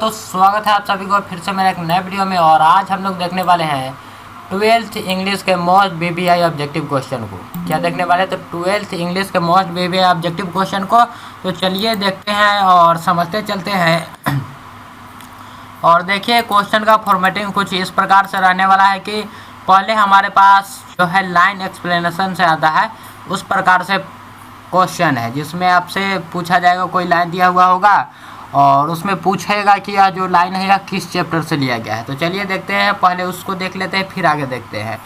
तो स्वागत है आप सभी को फिर से मेरे एक नए वीडियो में। और आज हम लोग देखने वाले हैं 12th इंग्लिश के मोस्ट बीबीआई ऑब्जेक्टिव क्वेश्चन को। क्या देखने वाले तो 12th इंग्लिश के मोस्ट बीबीआई ऑब्जेक्टिव क्वेश्चन को। तो चलिए देखते हैं और समझते चलते हैं। और देखिए क्वेश्चन का फॉर्मेटिंग कुछ इस प्रकार से रहने वाला है कि पहले हमारे पास जो है लाइन एक्सप्लेनेशन से आता है, उस प्रकार से क्वेश्चन है जिसमें आपसे पूछा जाएगा, कोई लाइन दिया हुआ होगा और उसमें पूछेगा कि यह जो लाइन है यह किस चैप्टर से लिया गया है। तो चलिए देखते हैं, पहले उसको देख लेते हैं फिर आगे देखते हैं।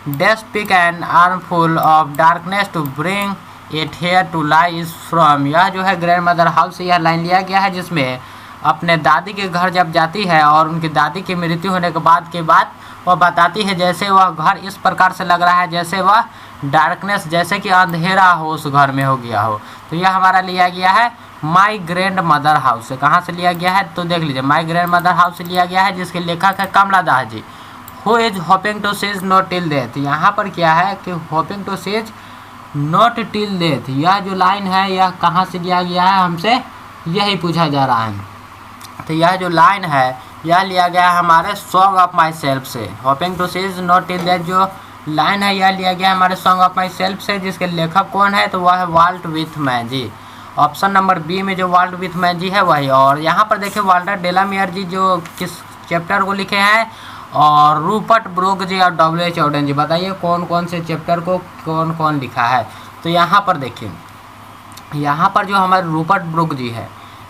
Dash pick an armful of darkness to bring it here to lie is from. यह जो है ग्रैंड मदर हाउस से यह लाइन लिया गया है, जिसमें अपने दादी के घर जब जाती है और उनकी दादी की मृत्यु होने के बाद वह बताती है जैसे वह घर इस प्रकार से लग रहा है जैसे वह डार्कनेस, जैसे कि अंधेरा हो उस घर में हो गया हो। तो यह हमारा लिया गया है माई ग्रैंड मदर हाउस से। कहाँ से लिया गया है तो देख लीजिए, माई ग्रैंड मदर हाउस से लिया गया है, जिसके लेखक है Kamala Das ji. Who is hoping to cease not till death. यहाँ पर क्या है कि hoping to cease not till death, यह जो लाइन है यह कहाँ से लिया गया है, हमसे यही पूछा जा रहा है। तो यह जो लाइन है यह लिया गया है हमारे सॉन्ग ऑफ माई सेल्फ से। Hoping to cease not till death जो लाइन है यह लिया गया है हमारे सॉन्ग ऑफ माई सेल्फ से, जिसके लेखक कौन है तो वह है वाल्ट विथमैन जी। ऑप्शन नंबर बी में जो वाल्ट विथमैन जी है वही। और यहाँ पर देखिए वाल्टर डेलामियर जी जो किस चैप्टर को लिखे हैं, और रूपर्ट ब्रूक जी और W.H. ऑडेन जी। बताइए कौन कौन से चैप्टर को कौन कौन लिखा है। तो यहाँ पर देखिए, यहाँ पर जो हमारे रूपर्ट ब्रूक जी है,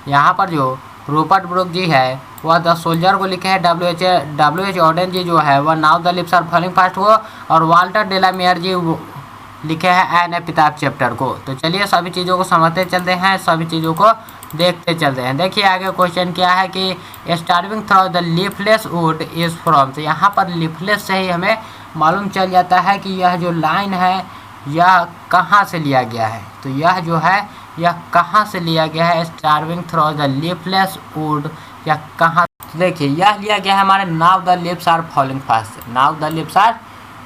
यहाँ पर जो रूपर्ट ब्रूक जी है वह द सोल्जर को लिखे हैं। W.H. ऑडेन जी जो है वह now the lips are falling fast को, और वाल्टर डेलामियर जी लिखे हैं एन ए पिताब चैप्टर को। तो चलिए सभी चीज़ों को समझते चलते हैं, सभी चीज़ों को देखते चलते हैं। देखिए आगे क्वेश्चन क्या है कि starving through the leafless would is from. तो यहाँ पर लीफलेस से ही हमें मालूम चल जाता है कि यह जो लाइन है यह कहाँ से लिया गया है। तो यह जो है यह कहाँ से लिया गया है, starving through the leafless wood, यह कहाँ। देखिए यह लिया गया है हमारे now the lips are falling fast. Now the lips are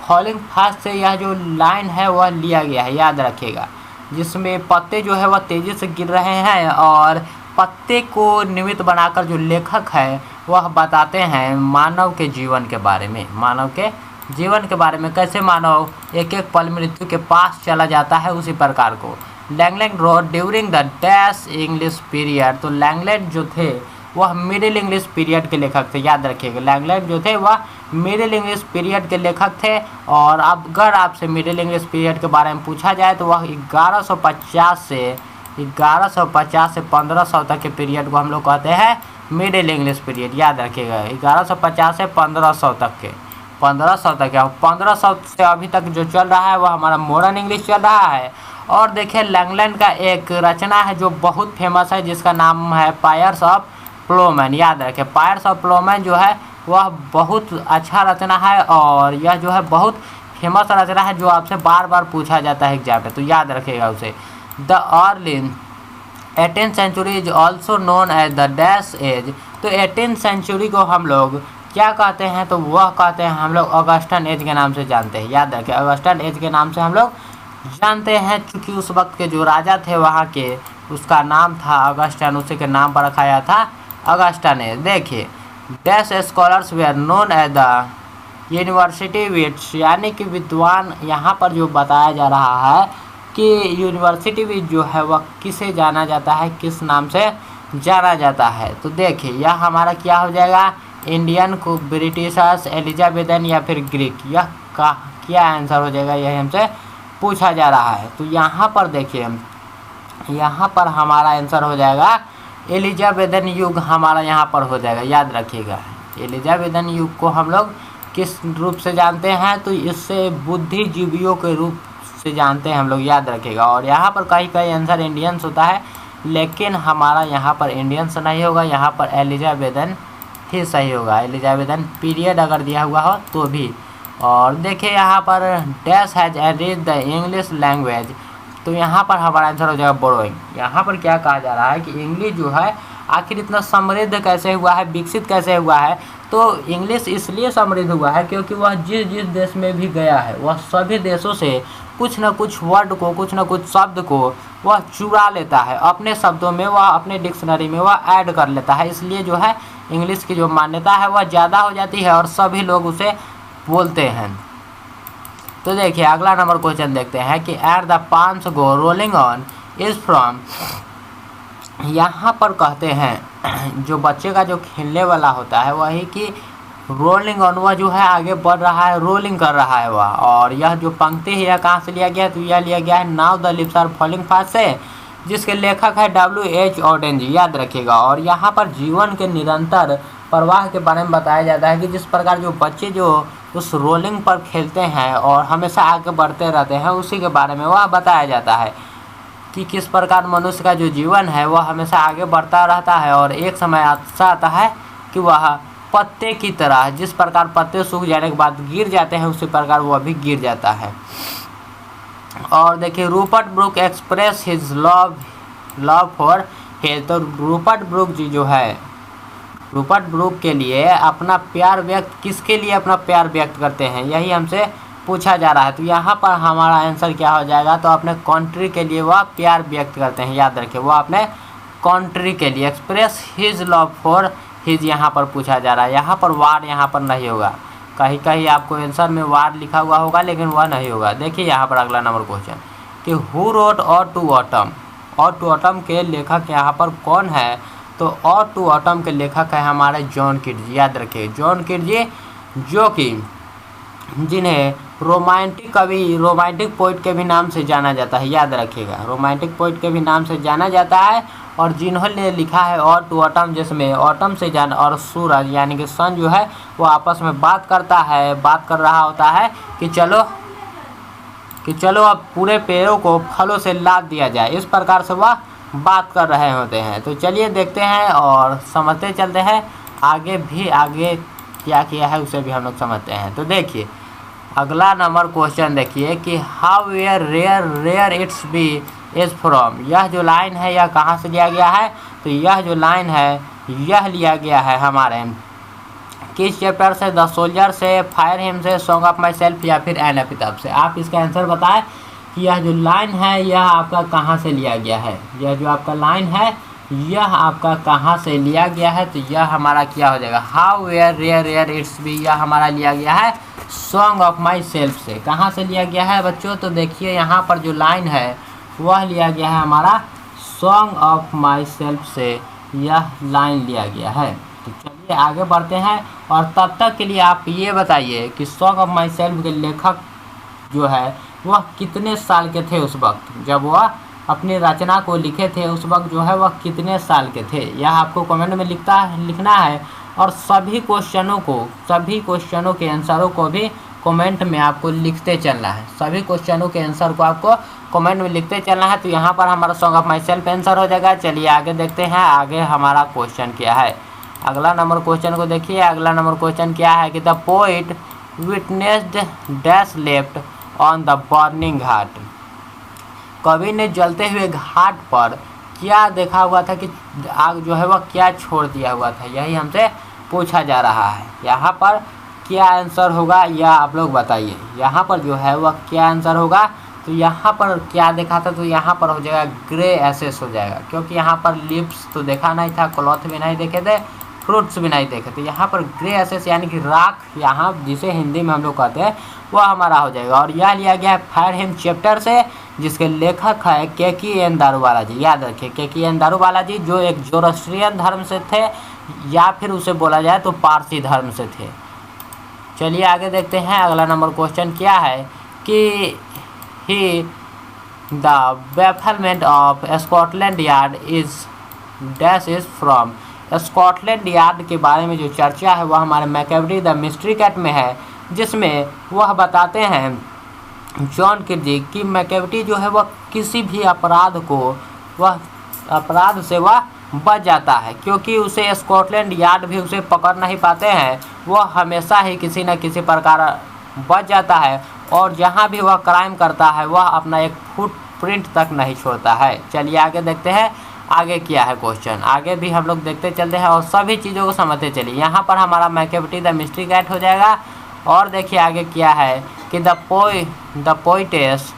falling fast से यह जो लाइन है वह लिया गया है, याद रखिएगा, जिसमें पत्ते जो है वह तेज़ी से गिर रहे हैं और पत्ते को निमित्त बनाकर जो लेखक है वह बताते हैं मानव के जीवन के बारे में। मानव के जीवन के बारे में, कैसे मानव एक एक पल मृत्यु के पास चला जाता है, उसी प्रकार को Langland road during the dash English period. तो लैंगलैंड जो थे वह मिडिल इंग्लिश पीरियड के लेखक थे, याद रखिएगा। लैंगलैंड जो थे वह मिडिल इंग्लिश पीरियड के लेखक थे। और अब अगर आपसे मिडिल इंग्लिश पीरियड के बारे में पूछा जाए तो वह 1150 से 1500 तक के पीरियड को हम लोग कहते हैं मिडिल इंग्लिश पीरियड, याद रखिएगा। 1150 से 1500 तक के, 1500 तक है, 1500 से अभी तक जो चल रहा है वह हमारा मॉडर्न इंग्लिश चल रहा है। और देखिए लैंगलैंड का एक रचना है जो बहुत फेमस है, जिसका नाम है पायर्स ऑफ प्लोमैन, याद रखें। पायर्स ऑफ प्लोमैन जो है वह बहुत अच्छा रचना है, और यह जो है बहुत फेमस रचना है जो आपसे बार बार पूछा जाता है एग्जाम में, तो याद रखिएगा उसे। The early 18th century is also known as the dash age. तो 18th सेंचुरी को हम लोग क्या कहते हैं तो वह कहते हैं हम लोग ऑगस्टन एज के नाम से जानते हैं, याद रखें। ऑगस्टन एज के नाम से हम लोग जानते हैं, क्योंकि उस वक्त के जो राजा थे वहाँ के, उसका नाम था अगस्टन, उसी के नाम पर रखा गया था अगस्टन एज। देखिए डैश स्कॉलर्स वे are known as the university wits, यानी कि विद्वान, यहाँ पर जो बताया जा रहा है कि यूनिवर्सिटी विट जो है वह किसे जाना जाता है, किस नाम से जाना जाता है। तो देखिए यह हमारा क्या हो जाएगा, इंडियन को, ब्रिटिशर्स, एलिजाबेथन या फिर ग्रीक, यह का क्या आंसर हो जाएगा, यही हमसे पूछा जा रहा है। तो यहाँ पर देखिए, यहाँ पर हमारा आंसर हो जाएगा एलिजाबेथन युग, हमारा यहाँ पर हो जाएगा, याद रखिएगा। एलिजाबेथन युग को हम लोग किस रूप से जानते हैं तो इससे बुद्धिजीवियों के रूप से जानते हैं हम लोग, याद रखिएगा। और यहाँ पर कहीं कहीं आंसर इंडियंस होता है, लेकिन हमारा यहाँ पर इंडियंस नहीं होगा, यहाँ पर एलिजाबेथन ही सही होगा। एलिजाबेथन पीरियड अगर दिया हुआ हो तो भी। और देखिए यहाँ पर dash has enriched the English language. तो यहाँ पर हमारा आंसर हो जाएगा बोरोइंग। यहाँ पर क्या कहा जा रहा है कि इंग्लिश जो है आखिर इतना समृद्ध कैसे हुआ है, विकसित कैसे हुआ है। तो इंग्लिश इसलिए समृद्ध हुआ है क्योंकि वह जिस जिस देश में भी गया है वह सभी देशों से कुछ न कुछ वर्ड को, कुछ न कुछ शब्द को वह चुरा लेता है अपने शब्दों में, वह अपने डिक्शनरी में वह ऐड कर लेता है। इसलिए जो है इंग्लिश की जो मान्यता है वह ज़्यादा हो जाती है और सभी लोग उसे बोलते हैं। तो देखिए अगला नंबर क्वेश्चन देखते हैं कि एट द पांच गो रोलिंग ऑन इज फ्रॉम। यहाँ पर कहते हैं जो बच्चे का जो खेलने वाला होता है वही कि रोलिंग ऑन, वह जो है आगे बढ़ रहा है, रोलिंग कर रहा है वह। और यह जो पंक्ति है यह कहाँ से लिया गया है, तो यह लिया गया है now the lips are falling fast से, जिसके लेखक है W.H. ऑडेन जी, याद रखिएगा। और यहाँ पर जीवन के निरंतर प्रवाह के बारे में बताया जाता है कि जिस प्रकार जो बच्चे जो उस रोलिंग पर खेलते हैं और हमेशा आगे बढ़ते रहते हैं, उसी के बारे में वह बताया जाता है कि किस प्रकार मनुष्य का जो जीवन है वह हमेशा आगे बढ़ता रहता है और एक समय ऐसा आता है कि वह पत्ते की तरह, जिस प्रकार पत्ते सूख जाने के बाद गिर जाते हैं उसी प्रकार वह भी गिर जाता है। और देखिए Rupert Brooke express his love for health. तो रूपर्ट ब्रूक जी जो है, रूपर्ट ब्रूक के लिए अपना प्यार व्यक्त, किसके लिए अपना प्यार व्यक्त करते हैं, यही हमसे पूछा जा रहा है। तो यहाँ पर हमारा आंसर क्या हो जाएगा, तो अपने कंट्री के लिए वह प्यार व्यक्त करते हैं, याद रखिए वह अपने कंट्री के लिए express his love for his यहाँ पर पूछा जा रहा है। यहाँ पर वार यहाँ पर नहीं होगा, कहीं कहीं आपको आंसर में वार लिखा हुआ होगा लेकिन वह नहीं होगा। देखिए यहाँ पर अगला नंबर क्वेश्चन कि हु रोट और टू ऑटम। और टू ऑटम के लेखक यहाँ पर कौन है, तो और टू ऑटम के लेखक है हमारे जॉन किट्स, याद रखिए जॉन किट्स जो कि जिन्हें रोमांटिक कवि, रोमांटिक पोइट के भी नाम से जाना जाता है, याद रखिएगा रोमांटिक पोइट के भी नाम से जाना जाता है। और जिन्होंने लिखा है और टू ऑटम, जिसमें ऑटम से जान और सूरज यानी कि सन जो है वो आपस में बात करता है, बात कर रहा होता है कि चलो अब पूरे पेड़ों को फलों से लाद दिया जाए, इस प्रकार से वह बात कर रहे होते हैं। तो चलिए देखते हैं और समझते चलते हैं आगे क्या किया है उसे भी हम लोग समझते हैं। तो देखिए अगला नंबर क्वेश्चन देखिए कि how where rare it's be is from. यह जो लाइन है यह कहाँ से लिया गया है, तो यह जो लाइन है यह लिया गया है हमारे किस चैप्टर से, द सोल्जर से, फायर हिम से, सॉन्ग ऑफ माई सेल्फ या फिर एन एपिताफ से। आप इसका आंसर बताएं कि यह जो लाइन है यह आपका कहाँ से लिया गया है, यह जो आपका लाइन है यह आपका कहाँ से लिया गया है, तो यह हमारा क्या हो जाएगा, how where rare it's be, यह हमारा लिया गया है सॉन्ग ऑफ माई सेल्फ से। कहाँ से लिया गया है बच्चों, तो देखिए यहाँ पर जो लाइन है वह लिया गया है हमारा सॉन्ग ऑफ माई सेल्फ से, यह लाइन लिया गया है। तो चलिए आगे बढ़ते हैं और तब तक के लिए आप ये बताइए कि सॉन्ग ऑफ माई सेल्फ के लेखक जो है वह कितने साल के थे उस वक्त, जब वह अपनी रचना को लिखे थे उस वक्त जो है वह कितने साल के थे, यह आपको कमेंट में लिखना है। और सभी क्वेश्चनों के आंसरों को भी कमेंट में आपको लिखते चलना है, सभी क्वेश्चनों के आंसर को आपको कमेंट में लिखते चलना है। तो यहाँ पर हमारा song of my self answer हो जाएगा। चलिए आगे देखते हैं आगे हमारा क्वेश्चन क्या है। अगला नंबर क्वेश्चन को देखिए, अगला नंबर क्वेश्चन क्या है कि the poet witnessed dash left on the burning ghat. कवि ने जलते हुए घाट पर क्या देखा हुआ था कि आग जो है वह क्या छोड़ दिया हुआ था, यही हमसे पूछा जा रहा है। यहाँ पर क्या आंसर होगा यह आप लोग बताइए, यहाँ पर जो है वह क्या आंसर होगा, तो यहाँ पर क्या देखा था, तो यहाँ पर हो जाएगा ग्रे एसेस हो जाएगा, क्योंकि यहाँ पर लिप्स तो देखा नहीं था, क्लॉथ भी नहीं देखे थे, फ्रूट्स भी नहीं देखे थे। यहाँ पर ग्रे एसेस यानी कि राख, यहाँ जिसे हिंदी में हम लोग कहते हैं वह हमारा हो जाएगा। और यह लिया गया है फायर हिम चैप्टर से, जिसके लेखक है के.की.एन. दारूवाला जी, याद रखिए के.की.एन. दारूवाला जी जो एक जोरोस्ट्रियन धर्म से थे या फिर उसे बोला जाए तो पारसी धर्म से थे। चलिए आगे देखते हैं अगला नंबर क्वेश्चन क्या है कि he the bafflement of Scotland Yard is dash is from. Scotland Yard के बारे में जो चर्चा है वह हमारे मैकेवरी द मिस्ट्री कैट में है, जिसमें वह बताते हैं जॉन किट्स की मैकेवरी जो है वह किसी भी अपराध से वह बच जाता है, क्योंकि उसे स्कॉटलैंड यार्ड भी उसे पकड़ नहीं पाते हैं, वह हमेशा ही किसी न किसी प्रकार बच जाता है और जहाँ भी वह क्राइम करता है वह अपना एक फुटप्रिंट तक नहीं छोड़ता है। चलिए आगे देखते हैं आगे क्या है क्वेश्चन, आगे भी हम लोग देखते चलते हैं और सभी चीज़ों को समझते चलिए। यहाँ पर हमारा मैकेवरी द मिस्ट्री कैट हो जाएगा। और देखिए आगे क्या है कि the poetess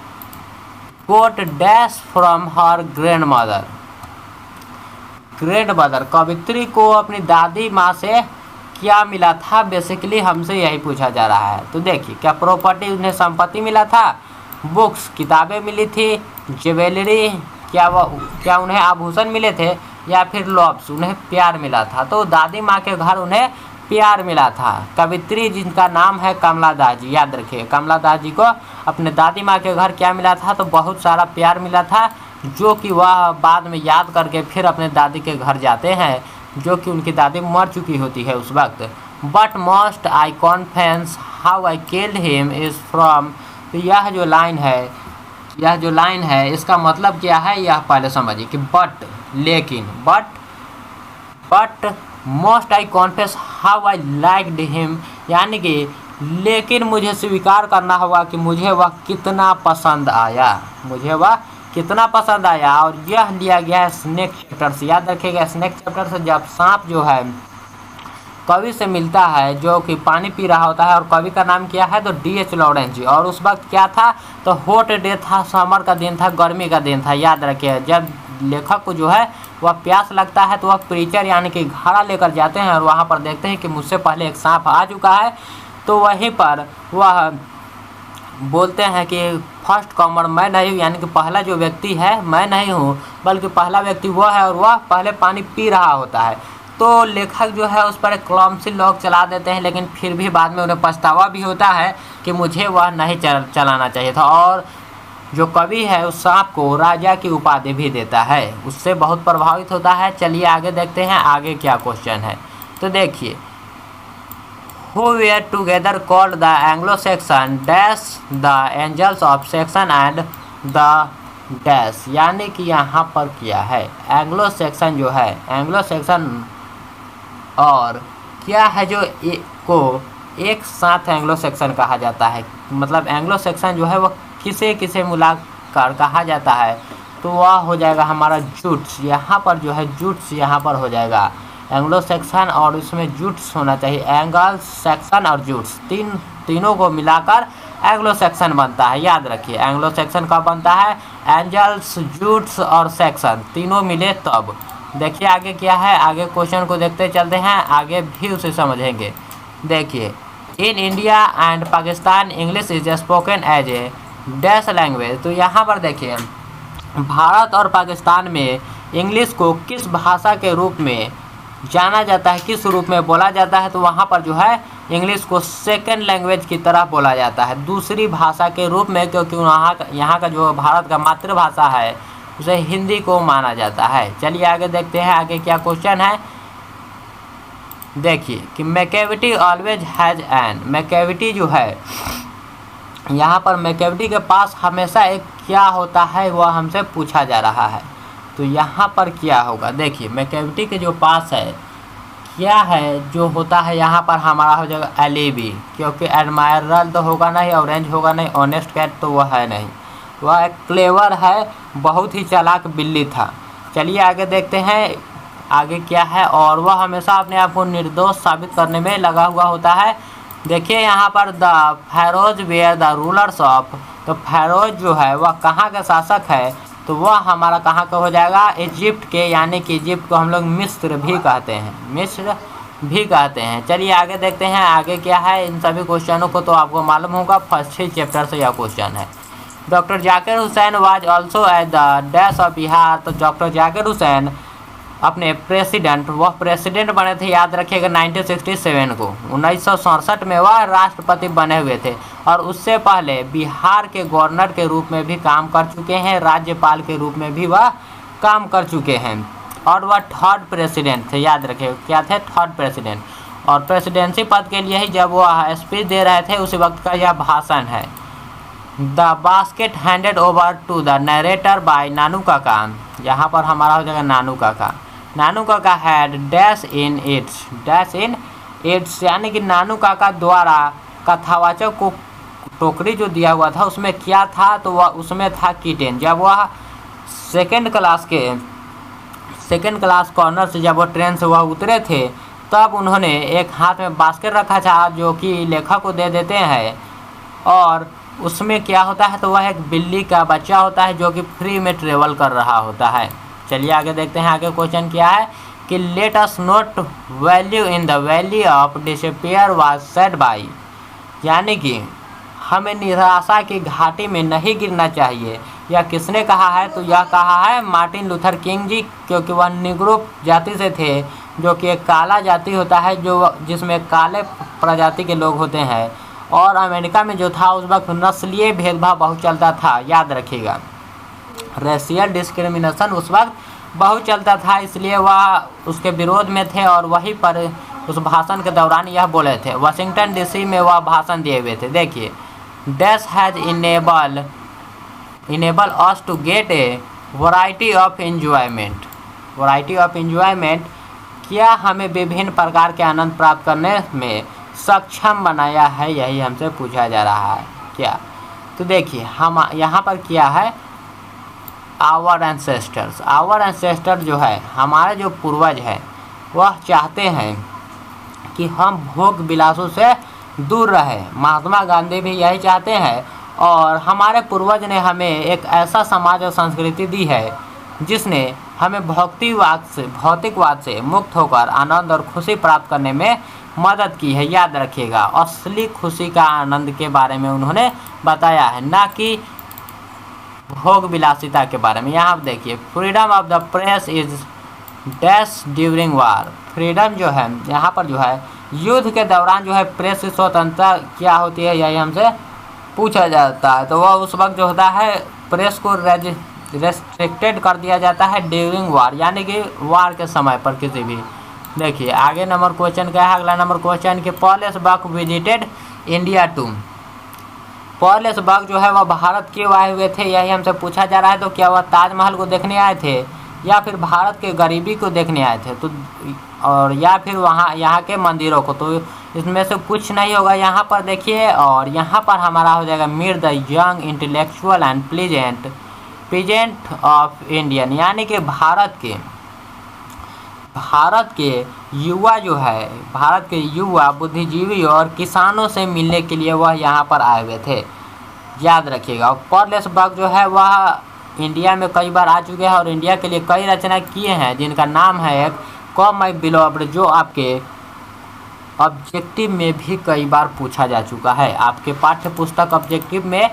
got dash from her grandmother. Grandmother, कवित्री को अपनी दादी माँ से क्या मिला था, बेसिकली हमसे यही पूछा जा रहा है। तो देखिए क्या प्रॉपर्टी, उन्हें संपत्ति मिला था, बुक्स किताबें मिली थी, ज्वेलरी क्या उन्हें आभूषण मिले थे, या फिर लव्स उन्हें प्यार मिला था। तो दादी माँ के घर उन्हें प्यार मिला था। कवित्री जिनका नाम है कमला दास जी, याद रखिए कमला दास जी को अपने दादी माँ के घर क्या मिला था, तो बहुत सारा प्यार मिला था, जो कि वह बाद में याद करके फिर अपने दादी के घर जाते हैं, जो कि उनकी दादी मर चुकी होती है उस वक्त। But most I conference how I killed him is from, तो यह जो लाइन है इसका मतलब क्या है, यह पहले समझिए कि बट, लेकिन, but most I confess how I liked him, यानी कि लेकिन मुझे स्वीकार करना होगा कि मुझे वह कितना पसंद आया, और यह लिया गया है स्नेक चैप्टर से। याद रखिएगा स्नेक चैप्टर से, जब सांप जो है कवि से मिलता है जो कि पानी पी रहा होता है, और कवि का नाम क्या है, तो D.H. लॉरेंस जी, और उस वक्त क्या था, तो हॉट डे था, समर का दिन था, गर्मी का दिन था। याद रखिए जब लेखक को जो है वह प्यास लगता है तो वह प्रीचर यानी कि घड़ा लेकर जाते हैं, और वहाँ पर देखते हैं कि मुझसे पहले एक सांप आ चुका है, तो वहीं पर वह बोलते हैं कि फर्स्ट कॉमर मैं नहीं हूँ, यानी कि पहला जो व्यक्ति है मैं नहीं हूँ, बल्कि पहला व्यक्ति वह है, और वह पहले पानी पी रहा होता है। तो लेखक जो है उस पर एक क्लमसी लॉक चला देते हैं, लेकिन फिर भी बाद में उन्हें पछतावा भी होता है कि मुझे वह नहीं चलाना चाहिए था, और जो कवि है उस सांप को राजा की उपाधि भी देता है, उससे बहुत प्रभावित होता है। चलिए आगे देखते हैं आगे क्या क्वेश्चन है। तो देखिए who were together called the Anglo-Saxon dash the angels of Saxon and the dash, यानी कि यहाँ पर क्या है, एंग्लो सेक्सन जो है, एंग्लो सेक्सन और क्या है जो को एक साथ एंग्लो सेक्सन कहा जाता है, मतलब एंग्लो सेक्सन जो है वह किसे मिलाकर कहा जाता है, तो वह हो जाएगा हमारा जूट्स। यहाँ पर जो है जूट्स यहाँ पर हो जाएगा एंग्लो सेक्सन, और इसमें जूट्स होना चाहिए, एंगल सेक्सन और जूट्स, तीनों को मिलाकर एंग्लो सेक्सन बनता है। याद रखिए एंग्लो सेक्सन कब बनता है, एंजल्स, जूट्स और सेक्सन तीनों मिले तब। देखिए आगे क्या है, आगे क्वेश्चन को देखते चलते हैं, आगे भी उसे समझेंगे। देखिए in India and Pakistan English is spoken as a dash language, तो यहाँ पर देखिए भारत और पाकिस्तान में इंग्लिश को किस भाषा के रूप में जाना जाता है, किस रूप में बोला जाता है, तो वहाँ पर जो है इंग्लिश को सेकंड लैंग्वेज की तरह बोला जाता है, दूसरी भाषा के रूप में, क्योंकि यहाँ का जो भारत का मातृभाषा है उसे हिंदी को माना जाता है। चलिए आगे देखते हैं आगे क्या क्वेश्चन है। देखिए कि Macavity always has an, Macavity जो है यहाँ पर मैकेविटी के पास हमेशा एक क्या होता है वह हमसे पूछा जा रहा है, तो यहाँ पर क्या होगा, देखिए मैकेविटी के जो पास है क्या है जो होता है, यहाँ पर हमारा हो जाएगा एलिबी, क्योंकि एडमायरल तो होगा नहीं, ऑरेंज होगा नहीं, ऑनेस्ट कैट तो वह है नहीं, वह एक क्लेवर है, बहुत ही चालाक बिल्ली था। चलिए आगे देखते हैं आगे क्या है, और वह हमेशा अपने आप को निर्दोष साबित करने में लगा हुआ होता है। देखिए यहाँ पर the Pharaohs were the rulers of, तो फैरोज जो है वह कहाँ का शासक है, तो वह हमारा कहाँ का हो जाएगा, इजिप्ट के, यानी कि इजिप्ट को हम लोग मिस्र भी कहते हैं। चलिए आगे देखते हैं आगे क्या है। इन सभी क्वेश्चनों को तो आपको मालूम होगा, फर्स्ट ही चैप्टर से यह क्वेश्चन है। Doctor Zakir Hussain was also at the dash of Bihar, तो डॉक्टर जाकिर हुसैन अपने वह प्रेसिडेंट बने थे, याद रखिएगा 1967 को, 1967 में वह राष्ट्रपति बने हुए थे, और उससे पहले बिहार के गवर्नर के रूप में भी काम कर चुके हैं, राज्यपाल के रूप में भी वह काम कर चुके हैं, और वह थर्ड प्रेसिडेंट थे। याद रखिए क्या थे, थर्ड प्रेसिडेंट, और प्रेसिडेंसी पद के लिए ही जब वह स्पीच दे रहे थे उसी वक्त का यह भाषण है। The basket handed over to the narrator by Nanu Kaka, यहाँ पर हमारा हो जाएगा नानू काका। नानू काका हैड डैश इन इट्स, यानी कि नानू काका द्वारा कथावाचक को टोकरी जो दिया हुआ था उसमें क्या था, तो वह उसमें था किटेन। जब वह सेकंड क्लास कॉर्नर से जब वह ट्रेन से वह उतरे थे तब उन्होंने एक हाथ में बास्केट रखा था जो कि लेखक को दे देते हैं, और उसमें क्या होता है, तो वह एक बिल्ली का बच्चा होता है जो कि फ्री में ट्रेवल कर रहा होता है। चलिए आगे देखते हैं। आगे क्वेश्चन क्या है कि let us note value in the valley of despair was said by, यानी कि हमें निराशा की घाटी में नहीं गिरना चाहिए, यह किसने कहा है? तो यह कहा है मार्टिन लूथर किंग जी, क्योंकि वह निग्रो जाति से थे, जो कि एक काला जाति होता है जो जिसमें काले प्रजाति के लोग होते हैं। और अमेरिका में जो था उस वक्त नस्लीय भेदभाव बहुत चलता था, याद रखिएगा, रेशियल डिस्क्रिमिनेशन उस वक्त बहुत चलता था, इसलिए वह उसके विरोध में थे और वहीं पर उस भाषण के दौरान यह बोले थे। वाशिंगटन डीसी में वह भाषण दिए हुए थे। देखिए, dash has enable us to get a variety of enjoyment, variety of enjoyment, क्या हमें विभिन्न प्रकार के आनंद प्राप्त करने में सक्षम बनाया है, यही हमसे पूछा जा रहा है क्या। तो देखिए हम यहाँ पर क्या है, आवर एंसेस्टर जो है, हमारे जो पूर्वज है, वह चाहते हैं कि हम भोग विलासों से दूर रहे। महात्मा गांधी भी यही चाहते हैं और हमारे पूर्वज ने हमें एक ऐसा समाज और संस्कृति दी है जिसने हमें भौतिकवाद से मुक्त होकर आनंद और खुशी प्राप्त करने में मदद की है। याद रखिएगा, असली खुशी का आनंद के बारे में उन्होंने बताया है, ना कि भोग विलासिता के बारे में। यहाँ देखिए, freedom of the press is dash during war, freedom जो है यहाँ पर जो है युद्ध के दौरान जो है प्रेस की स्वतंत्रता क्या होती है, यही हमसे पूछा जाता है। तो वह उस वक्त जो होता है प्रेस को रेस्ट्रिक्टेड कर दिया जाता है ड्यूरिंग वार, यानी कि वार के समय पर किसी भी। देखिए आगे नंबर क्वेश्चन क्या है, अगला नंबर क्वेश्चन कि Paul Buck visited India to, Paul Buck जो है वह भारत क्यों आए हुए थे, यही हमसे पूछा जा रहा है। तो क्या वह ताजमहल को देखने आए थे या फिर भारत के गरीबी को देखने आए थे, तो और या फिर यहाँ के मंदिरों को, तो इसमें से कुछ नहीं होगा यहाँ पर देखिए। और यहाँ पर हमारा हो जाएगा meet the young intellectual and pleasant of Indian, यानी कि भारत के युवा जो है, भारत के युवा बुद्धिजीवी और किसानों से मिलने के लिए वह यहाँ पर आए हुए थे, याद रखिएगा। पॉल बक जो है वह इंडिया में कई बार आ चुके हैं और इंडिया के लिए कई रचना किए हैं, जिनका नाम है एक कॉम माई बिलोव्ड, जो आपके ऑब्जेक्टिव में भी कई बार पूछा जा चुका है, आपके पाठ्य पुस्तक ऑब्जेक्टिव में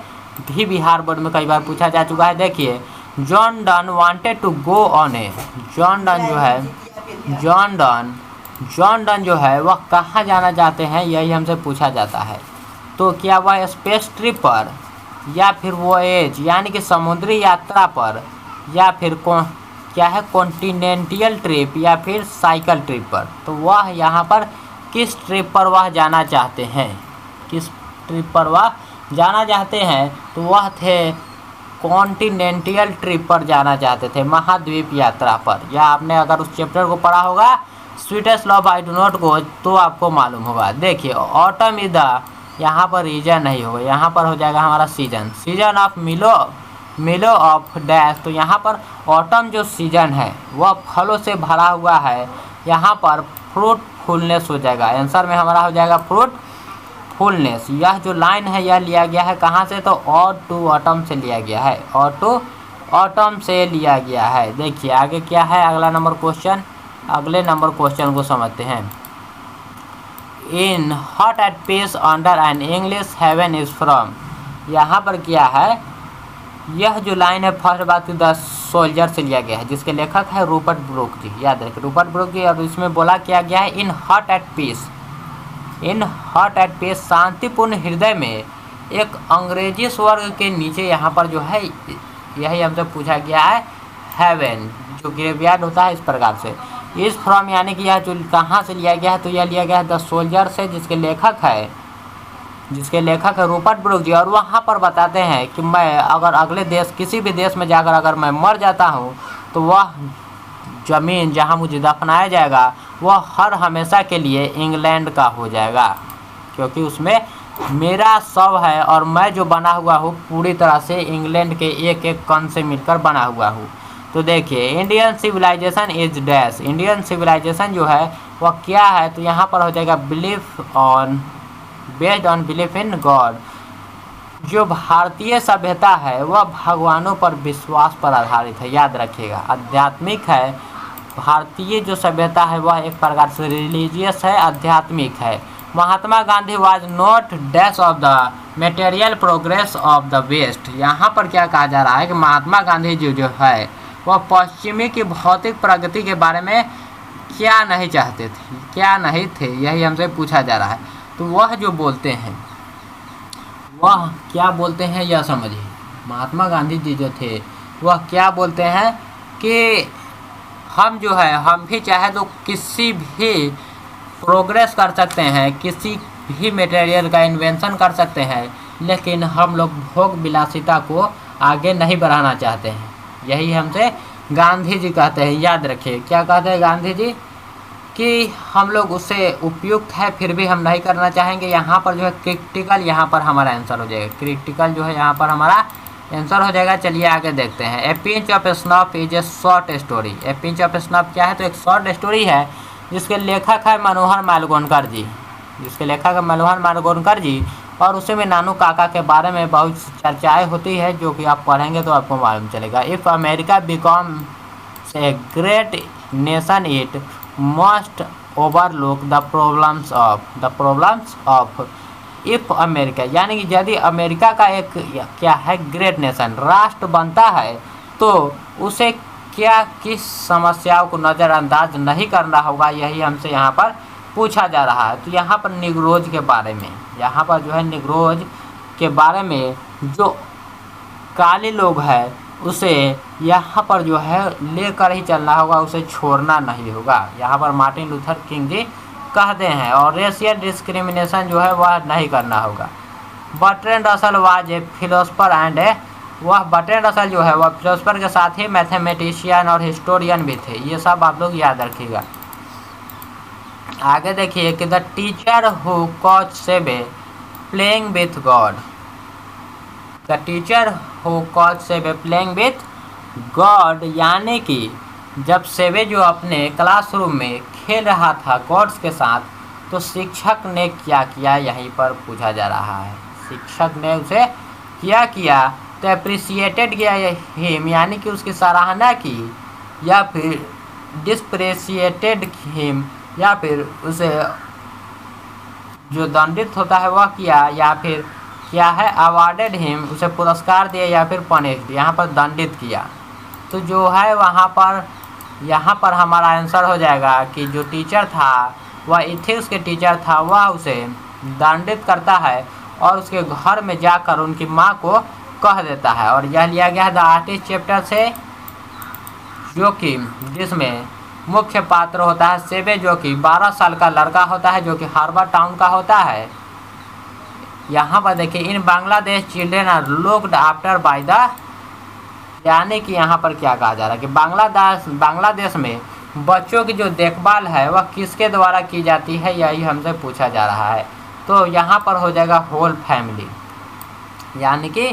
भी बिहार बोर्ड में कई बार पूछा जा चुका है। देखिए, John Donne wanted to go on a, John Donne जो है वह कहाँ जाना चाहते हैं, यही हमसे पूछा जाता है। तो क्या वह स्पेस ट्रिप पर या फिर वॉयेज यानी कि समुद्री यात्रा पर, या फिर क्या है कॉन्टिनेंटल ट्रिप या फिर साइकिल ट्रिप पर, तो वह यहाँ पर किस ट्रिप पर वह जाना चाहते हैं, किस ट्रिप पर वह जाना चाहते हैं, तो वह थे कॉन्टिनेंटल ट्रिप पर जाना चाहते थे, महाद्वीप यात्रा पर। या आपने अगर उस चैप्टर को पढ़ा होगा sweetest love I do not go, तो आपको मालूम होगा। देखिए, ऑटम इज द, यहाँ पर रीजन नहीं होगा, यहाँ पर हो जाएगा हमारा सीजन ऑफ मिलो ऑफ डैश। तो यहाँ पर ऑटम जो सीजन है वह फलों से भरा हुआ है, यहाँ पर फ्रूटफुलनेस हो जाएगा, आंसर में हमारा हो जाएगा फ्रूटफुलनेस। यह जो लाइन है यह लिया गया है कहाँ से, तो और टू ऑटम से लिया गया है, और टू ऑटम से लिया गया है। देखिए आगे क्या है, अगला नंबर क्वेश्चन, अगले नंबर क्वेश्चन को समझते हैं। इन हॉट at peace under an English heaven is from, यहाँ पर क्या है, यह जो लाइन है फर्स्ट बात द सोल्जर से लिया गया है, जिसके लेखक है रूपर्ट ब्रूक जी, याद रखिए रूपर्ट ब्रूक जी। और इसमें बोला क्या गया है, इन हॉट एट पीस शांतिपूर्ण हृदय में एक अंग्रेजी स्वर्ग के नीचे, यहाँ पर जो है यही हमसे पूछा गया है, हेवन जो ग्रेवयार्ड होता है, इस प्रकार से। इस फ्रॉम यानी कि यह जो कहाँ से लिया गया है, तो यह लिया गया है द सोल्जर से, जिसके लेखक है रूपर्ट ब्रूक जी। और वहाँ पर बताते हैं कि मैं अगर अगले देश किसी भी देश में जाकर अगर मैं मर जाता हूँ, तो वह ज़मीन जहाँ मुझे दफनाया जाएगा वह हर हमेशा के लिए इंग्लैंड का हो जाएगा, क्योंकि उसमें मेरा शव है और मैं जो बना हुआ हूँ पूरी तरह से इंग्लैंड के एक एक कण से मिलकर बना हुआ हूँ। तो देखिए, Indian civilisation is dash, Indian civilisation जो है वह क्या है, तो यहाँ पर हो जाएगा based on belief in God, जो भारतीय सभ्यता है वह भगवानों पर विश्वास पर आधारित है, याद रखिएगा। आध्यात्मिक है, भारतीय जो सभ्यता है वह एक प्रकार से रिलीजियस है, आध्यात्मिक है। Mahatma Gandhi was not dash of the material progress of the west. यहाँ पर क्या कहा जा रहा है कि महात्मा गांधी जी जो है वह पश्चिमी की भौतिक प्रगति के बारे में क्या नहीं चाहते थे, क्या नहीं थे, यही हमसे पूछा जा रहा है। तो वह जो बोलते हैं वह क्या बोलते हैं यह समझिए। महात्मा गांधी जी जो थे वह क्या बोलते हैं कि हम जो है हम भी चाहे तो किसी भी प्रोग्रेस कर सकते हैं, किसी भी मटेरियल का इन्वेंशन कर सकते हैं, लेकिन हम लोग भोग विलासिता को आगे नहीं बढ़ाना चाहते हैं। यही हमसे गांधी जी कहते हैं, याद रखिए। क्या कहते हैं गांधी जी कि हम लोग उससे उपयुक्त है फिर भी हम नहीं करना चाहेंगे। यहाँ पर जो है क्रिटिकल, यहाँ पर हमारा आंसर हो जाएगा। क्रिटिकल जो है यहाँ पर हमारा आंसर हो जाएगा। चलिए आगे देखते हैं। A pinch of snuff is a short story. A pinch of snuff क्या है? तो एक शॉर्ट स्टोरी है जिसके लेखक है मनोहर मालगोनकर जी, जिसके लेखक है मनोहर मालगोनकर जी। और उसी में नानू काका के बारे में बहुत चर्चाएँ होती है जो कि आप पढ़ेंगे तो आपको मालूम चलेगा। If America becomes a great nation it must overlook the problems of if America, यानी कि यदि अमेरिका का एक क्या है ग्रेट नेशन राष्ट्र बनता है तो उसे क्या किस समस्याओं को नज़रअंदाज नहीं करना होगा, यही हमसे यहाँ पर पूछा जा रहा है। तो यहाँ पर निग्रोज के बारे में, यहाँ पर जो है निग्रोज के बारे में जो काले लोग हैं उसे यहाँ पर जो है लेकर ही चलना होगा, उसे छोड़ना नहीं होगा। यहाँ पर मार्टिन लूथर किंग जी कहते हैं। और रेशियल डिस्क्रिमिनेशन जो है वह नहीं करना होगा। Bertrand Russell was a philosopher and वह बर्ट्रैंड रसल जो है वह फिलोसफर के साथ ही मैथमेटिशियन और हिस्टोरियन भी थे। ये सब आप लोग याद रखिएगा। आगे देखिए कि the teacher who caught Seve playing with God. The teacher who caught Seve playing with God, यानी कि जब सेवे जो अपने क्लासरूम में खेल रहा था गॉड्स के साथ, तो शिक्षक ने क्या किया यहीं पर पूछा जा रहा है। शिक्षक ने उसे क्या किया? तो अप्रिसिएटेड किया हिम, यानी कि उसकी सराहना की, या फिर डिस्प्रेसिएटेड हिम, या फिर उसे जो दंडित होता है वह किया, या फिर क्या है अवार्डेड हिम, उसे पुरस्कार दिया, या फिर पनिश्ड, यहाँ पर दंडित किया। तो जो है वहाँ पर यहाँ पर हमारा आंसर हो जाएगा कि जो टीचर था वह इथिक्स के टीचर था, वह उसे दंडित करता है और उसके घर में जाकर उनकी माँ को कह देता है। और यह लिया गया है द आर्टिस्ट चैप्टर से, जो कि जिसमें मुख्य पात्र होता है सेवे, जो कि 12 साल का लड़का होता है, जो कि हार्बर टाउन का होता है। यहाँ पर देखिए in Bangladesh children are looked after by the, यानी कि यहाँ पर क्या कहा जा रहा है कि बांग्लादेश में बच्चों की जो देखभाल है वह किसके द्वारा की जाती है, यही हमसे पूछा जा रहा है। तो यहाँ पर हो जाएगा होल फैमिली, यानी कि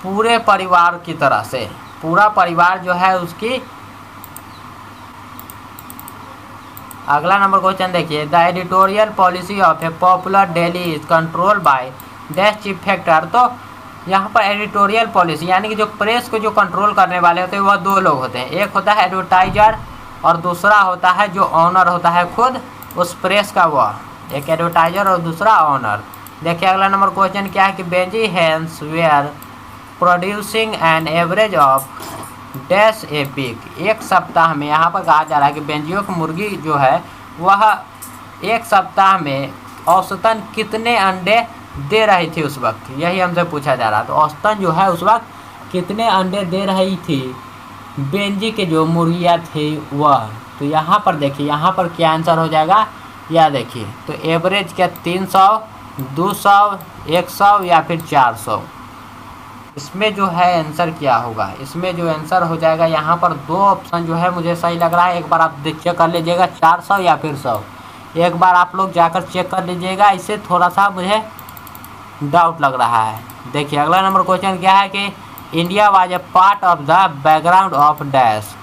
पूरे परिवार की तरह से, पूरा परिवार जो है उसकी। अगला नंबर क्वेश्चन देखिए। The editorial policy of A popular daily is control by dash chief factor. तो यहाँ पर एडिटोरियल पॉलिसी, यानी कि जो प्रेस को जो कंट्रोल करने वाले होते हैं वह दो लोग होते हैं। एक होता है एडवर्टाइजर और दूसरा होता है जो ऑनर होता है खुद उस प्रेस का, वह एक एडवर्टाइजर और दूसरा ऑनर। देखिए अगला नंबर क्वेश्चन क्या है कि Benjy hens were producing an average of dash a peak. एक सप्ताह में, यहाँ पर कहा जा रहा है कि बेंजियो की मुर्गी जो है वह एक सप्ताह में औसतन कितने अंडे दे रही थी उस वक्त, यही हमसे पूछा जा रहा। तो औसतन जो है उस वक्त कितने अंडे दे रही थी बेंजी के जो मुर्गियाँ थी वह। तो यहाँ पर देखिए यहाँ पर क्या आंसर हो जाएगा, या देखिए तो एवरेज क्या 300, 200, 100 या फिर 400। इसमें जो है आंसर क्या होगा, इसमें जो आंसर हो जाएगा यहाँ पर दो ऑप्शन जो है मुझे सही लग रहा है। एक बार आप चेक कर लीजिएगा 400 या फिर 100, एक बार आप लोग जाकर चेक कर लीजिएगा, इससे थोड़ा सा मुझे डाउट लग रहा है। देखिए अगला नंबर क्वेश्चन क्या है कि India was a part of the background of dash.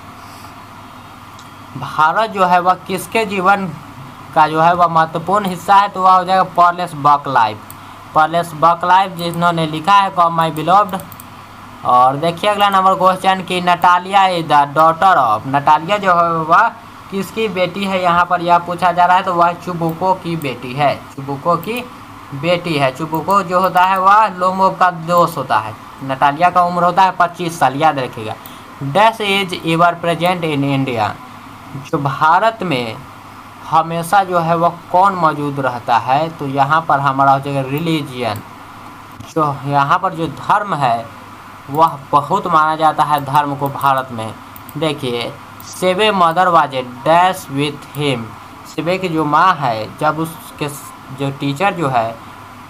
Bharat जो है वह किसके जीवन का जो है वह महत्वपूर्ण हिस्सा है, तो वह हो जाएगा पॉर्लेस बक लाइफ। पर्लेस बकलाइव जिन्होंने लिखा है कॉम माई बिलोव्ड। और देखिए अगला नंबर क्वेश्चन कि Natalia is the daughter of, Natalia जो है वह किसकी बेटी है, यहाँ पर यह पूछा जा रहा है, तो वह चुबुको की बेटी है, चुबुको की बेटी है। चुबुको जो होता है वह लोमोव का दोस्त होता है। नटालिया का उम्र होता है 25 साल, याद रखिएगा। Dash is ever present in India, जो भारत में हमेशा जो है वह कौन मौजूद रहता है, तो यहाँ पर हमारा हो जाएगा रिलीजियन। जो यहाँ पर जो धर्म है वह बहुत माना जाता है धर्म को भारत में। देखिए सेवे mother was a dash with him, सेवे की जो माँ है जब उसके जो टीचर जो है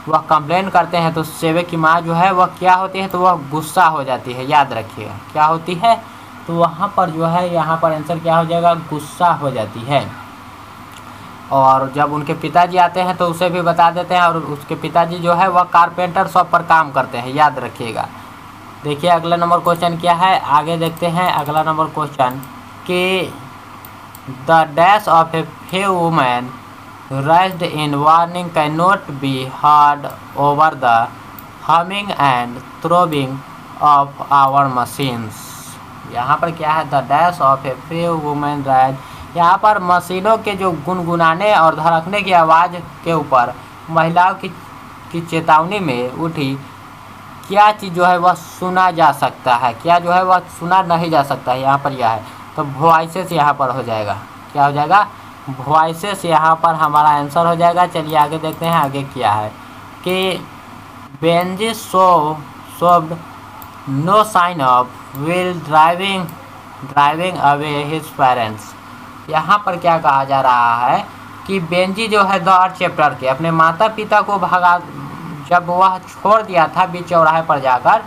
वह कंप्लेन करते हैं तो सेवे की माँ जो है वह क्या होती है, तो वह गुस्सा हो जाती है, याद रखिएगा क्या होती है, तो वहाँ पर जो है यहाँ पर आंसर क्या हो जाएगा, गुस्सा हो जाती है। और जब उनके पिताजी आते हैं तो उसे भी बता देते हैं, और उसके पिताजी जो है वह कारपेंटर शॉप पर काम करते हैं, याद रखिएगा। देखिए अगला नंबर क्वेश्चन क्या है, आगे देखते हैं अगला नंबर क्वेश्चन कि the dash of a few women raised in warning cannot be heard over the humming and throbbing of our machines। यहाँ पर क्या है, the dash of a few women rise, यहाँ पर मशीनों के जो गुनगुनाने और धड़कने की आवाज़ के ऊपर महिलाओं की चेतावनी में उठी क्या चीज़ जो है वह सुना जा सकता है, क्या जो है वह सुना नहीं जा सकता है, यहाँ पर यह है, तो वॉइसेस यहाँ पर हो जाएगा, क्या हो जाएगा, वॉइसेस यहाँ पर हमारा आंसर हो जाएगा। चलिए आगे देखते हैं आगे क्या है कि Benji showed no sign of will driving away his parents. यहाँ पर क्या कहा जा रहा है कि बेंजी जो है 3rd चैप्टर के अपने माता पिता को भगा, जब वह छोड़ दिया था बीच चौराहे पर जाकर,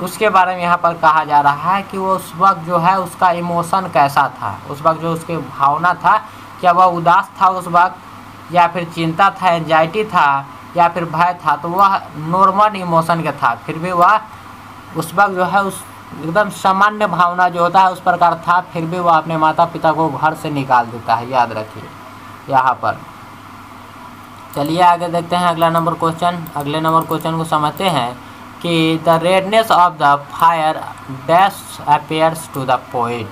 उसके बारे में यहाँ पर कहा जा रहा है कि वो उस वक्त जो है उसका इमोशन कैसा था, उस वक्त जो उसके भावना था, क्या वह उदास था उस वक्त, या फिर चिंता था, एंजाइटी था, या फिर भय था, तो वह नॉर्मल इमोशन का था, फिर भी वह उस वक्त जो है उस एकदम सामान्य भावना जो होता है उस प्रकार था, फिर भी वह अपने माता पिता को घर से निकाल देता है, याद रखिए यहाँ पर। चलिए आगे देखते हैं अगला नंबर क्वेश्चन, अगले नंबर क्वेश्चन को समझते हैं कि the redness of the fire dash appears to the poet,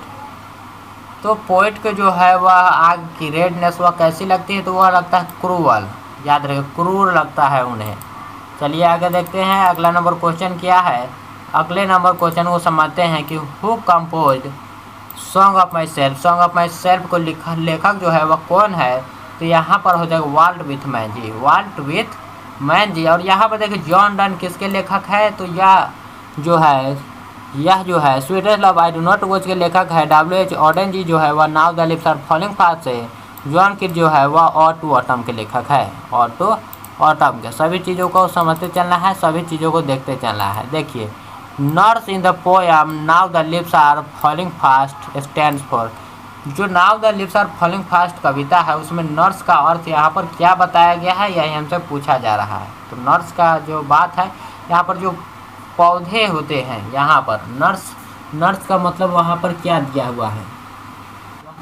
तो पोइट को जो है वह आग की रेडनेस वह कैसी लगती है, तो वह लगता है क्रूअल, याद रखिए क्रूर लगता है उन्हें। चलिए आगे देखते हैं अगला नंबर क्वेश्चन क्या है, अगले नंबर क्वेश्चन को समझते हैं कि who composed song of my self, song of my self को लेखक जो है वह कौन है, तो यहाँ पर हो जाएगा वाल्ट विथमैन जी, वाल्ट विथमैन जी। और यहाँ पर देखिए जॉन डन किसके लेखक है, तो यह जो है sweetest love I do not watch के लेखक है W.H. ऑडेन जी, जो है वह now the lips are falling fast से जॉन किड जो है वह ऑटो ऑटम के लेखक है, ऑटो ऑटम के। सभी चीज़ों को समझते चलना है, सभी चीज़ों को देखते चलना है। देखिए nurse in the poem now the lips are falling fast stands for, जो now the lips are falling fast कविता है उसमें नर्स का अर्थ यहाँ पर क्या बताया गया है, यही हमसे पूछा जा रहा है। तो नर्स का जो बात है यहाँ पर जो पौधे होते हैं, यहाँ पर नर्स का मतलब वहाँ पर क्या दिया हुआ है,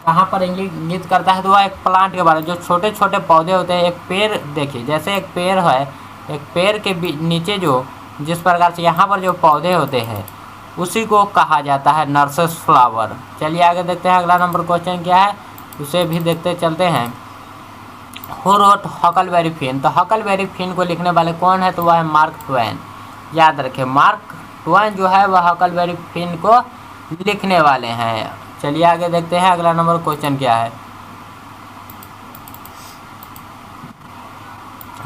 कहाँ पर इंगित करता है, तो वह एक प्लांट के बारे में, जो छोटे छोटे पौधे होते हैं। एक पेड़ देखिए, जैसे एक पेड़ है, एक पेड़ के नीचे जो जिस प्रकार से यहाँ पर जो पौधे होते हैं उसी को कहा जाता है नर्सेस फ्लावर। चलिए आगे देखते हैं अगला नंबर क्वेश्चन क्या है, उसे भी देखते चलते हैं। हु रोट हकलबेरी फिन, तो हकलबेरी फिन को लिखने वाले कौन है, तो वह है मार्क ट्वेन, याद रखें मार्क ट्वेन जो है वह हकलबेरी फिन को लिखने वाले हैं। चलिए आगे देखते हैं अगला नंबर क्वेश्चन क्या है,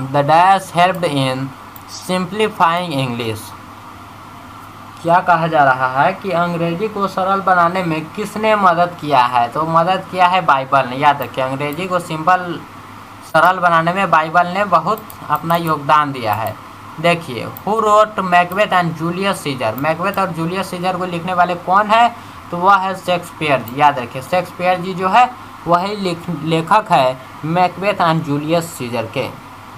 the dash helped in simplifying English, क्या कहा जा रहा है कि अंग्रेजी को सरल बनाने में किसने मदद किया है, तो मदद किया है बाइबल ने, याद रखिए अंग्रेजी को सिंपल सरल बनाने में बाइबल ने बहुत अपना योगदान दिया है। देखिए who wrote Macbeth and Julius Caesar, Macbeth और जूलियस सीजर को लिखने वाले कौन है, तो वह है शेक्सपियर जी, याद रखिए शेक्सपियर जी जो है वही लेखक है मैकबेथ एंड जूलियस सीजर के,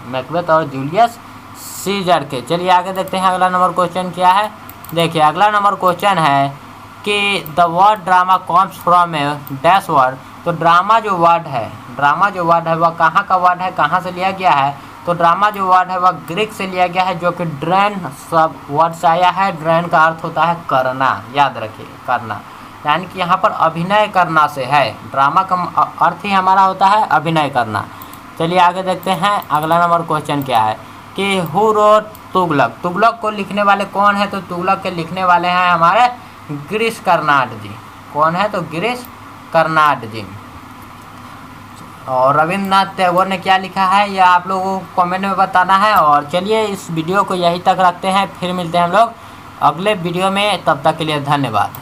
मैकबेथ और जूलियस सीजर के। चलिए आगे देखते हैं अगला नंबर क्वेश्चन क्या है। देखिए अगला नंबर क्वेश्चन है कि the word drama comes from A dash word, तो ड्रामा जो वर्ड है वह कहाँ का वर्ड है, कहाँ से लिया गया है, तो ड्रामा जो वर्ड है वह ग्रीक से लिया गया है, जो कि ड्रेन सब वर्ड से आया है। ड्रेन का अर्थ होता है करना, याद रखिए करना, यानी कि यहाँ पर अभिनय करना से है। ड्रामा का अर्थ ही हमारा होता है अभिनय करना। चलिए आगे देखते हैं अगला नंबर क्वेश्चन क्या है कि हु रोट तुगलक। तुगलक को लिखने वाले कौन है? तो तुगलक के लिखने वाले हैं हमारे गिरीश कर्नाड जी। कौन है? तो गिरीश कर्नाड जी। और रविंद्रनाथ टैगोर ने क्या लिखा है यह आप लोगों को कमेंट में बताना है। और चलिए इस वीडियो को यहीं तक रखते हैं, फिर मिलते हैं हम लोग अगले वीडियो में, तब तक के लिए धन्यवाद।